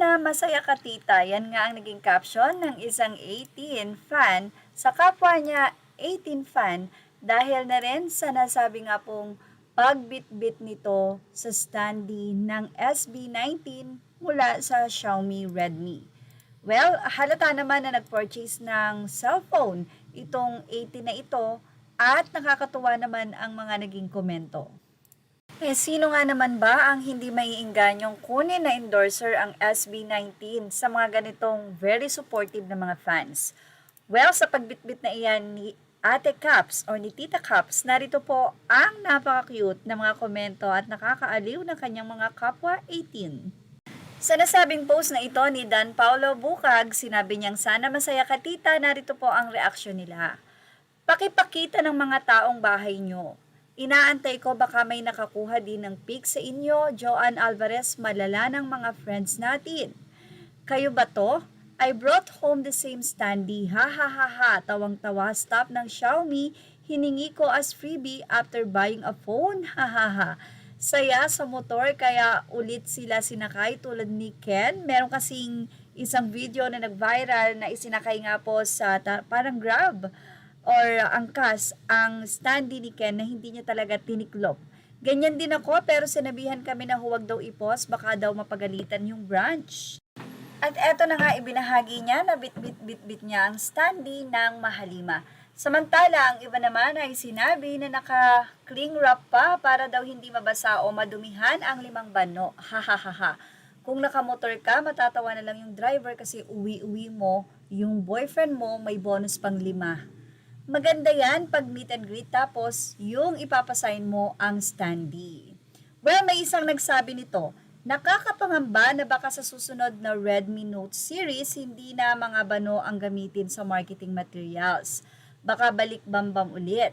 Sana masaya ka tita. Yan nga ang naging caption ng isang 18 fan sa kapwa niya 18 fan dahil na rin sa nasabi nga pong pagbitbit nito sa standee ng SB19 mula sa Xiaomi Redmi. Well, halata naman na nag-purchase ng cellphone itong 18 na ito at nakakatuwa naman ang mga naging komento. Sino nga naman ba ang hindi maiingganyong kunin na endorser ang SB19 sa mga ganitong very supportive na mga fans? Well, sa pagbitbit na iyan ni Ate Caps o ni Tita Caps, narito po ang napaka-cute na mga komento at nakakaaliw ng kanyang mga kapwa 18. Sa nasabing post na ito ni Dan Paulo Bukag, sinabi niyang sana masaya ka tita, narito po ang reaksyon nila. Pakipakita ng mga taong bahay nyo. Inaantay ko baka may nakakuha din ng pic sa inyo, Joan Alvarez, malala ng mga friends natin. Kayo ba to? I brought home the same standee, ha ha ha ha, tawang-tawa, stop ng Xiaomi, hiningi ko as freebie after buying a phone, ha ha ha. Saya sa motor kaya ulit sila sinakay tulad ni Ken. Meron kasing isang video na nag-viral na isinakay nga po sa parang Grab or angkas ang standee ni Ken na hindi niya talaga tiniklop. Ganyan din ako pero sinabihan kami na huwag daw i-post baka daw mapagalitan yung branch. At eto na nga ibinahagi niya na bit-bit-bit niya ang standee ng Mahalima. Samantala, ang iba naman ay sinabi na naka-cling wrap pa para daw hindi mabasa o madumihan ang 5 bano. Ha ha ha ha. Kung nakamotor ka, matatawa na lang yung driver kasi uwi-uwi mo, yung boyfriend mo may bonus pang 5. Maganda yan pag meet and greet tapos yung ipapasign mo ang standee. Well, may isang nagsabi nito, nakakapangamba na baka sa susunod na Redmi Note series hindi na mga bano ang gamitin sa marketing materials. Baka balik bambam ulit.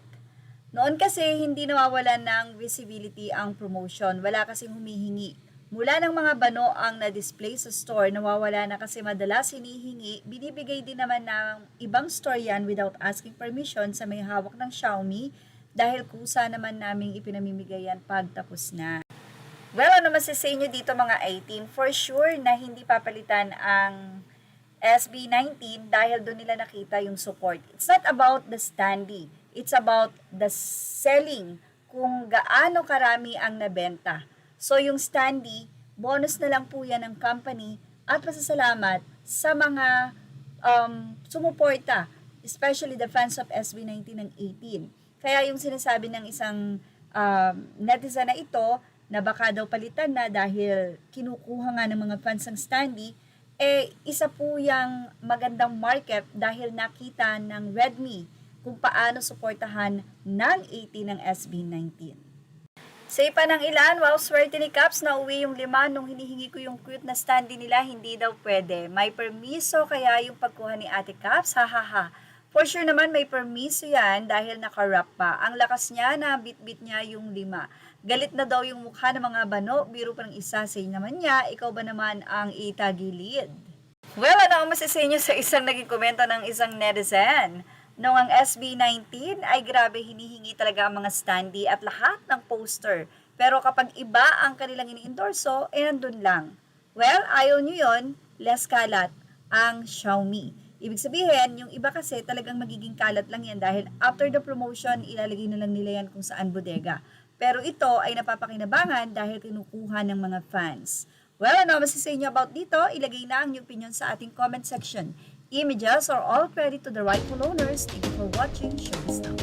Noon kasi hindi nawawalan ng visibility ang promotion, wala kasing humihingi. Mula ng mga bano ang na-display sa store, nawawala na kasi madalas hinihingi, binibigay din naman ng ibang store yan without asking permission sa may hawak ng Xiaomi dahil kusa naman naming ipinamimigay yan pag tapos na. Well, ano masasay nyo dito mga 18? For sure na hindi papalitan ang SB19 dahil doon nila nakita yung support. It's not about the standee. It's about the selling, kung gaano karami ang nabenta. So yung standee, bonus na lang po yan ng company at pasasalamat sa mga sumuporta, especially the fans of SB19 ng 18. Kaya yung sinasabi ng isang netizen na ito, na baka daw palitan na dahil kinukuha nga ng mga fans ng standee, isa po yung magandang market dahil nakita ng Redmi kung paano suportahan ng 18 ng SB19. Say pa ng ilan, wow, swerte ni Caps na uwi yung 5 nung hinihingi ko yung cute na standee nila, hindi daw pwede. May permiso kaya yung pagkuha ni Ate Caps, ha ha ha. For sure naman may permiso yan dahil naka-wrap pa. Ang lakas niya na bit-bit niya yung 5. Galit na daw yung mukha ng mga bano, biro pa ng isa, say naman niya, ikaw ba naman ang itagilid? Well, ano ang masasay niyo sa isang naging komento ng isang netizen? Noong ang SB19 ay grabe hinihingi talaga ang mga standee at lahat ng poster. Pero kapag iba ang kanilang ini-endorso, nandun lang. Well, ayaw nyo yun, less kalat ang Xiaomi. Ibig sabihin, yung iba kasi talagang magiging kalat lang yan dahil after the promotion, ilalagay na lang nila yan kung saan bodega. Pero ito ay napapakinabangan dahil kinukuha ng mga fans. Well, ano masasay nyo about dito? Ilagay na ang inyong opinion sa ating comment section. Images are all credit to the rightful owners. Thank you for watching. Showbiz Now.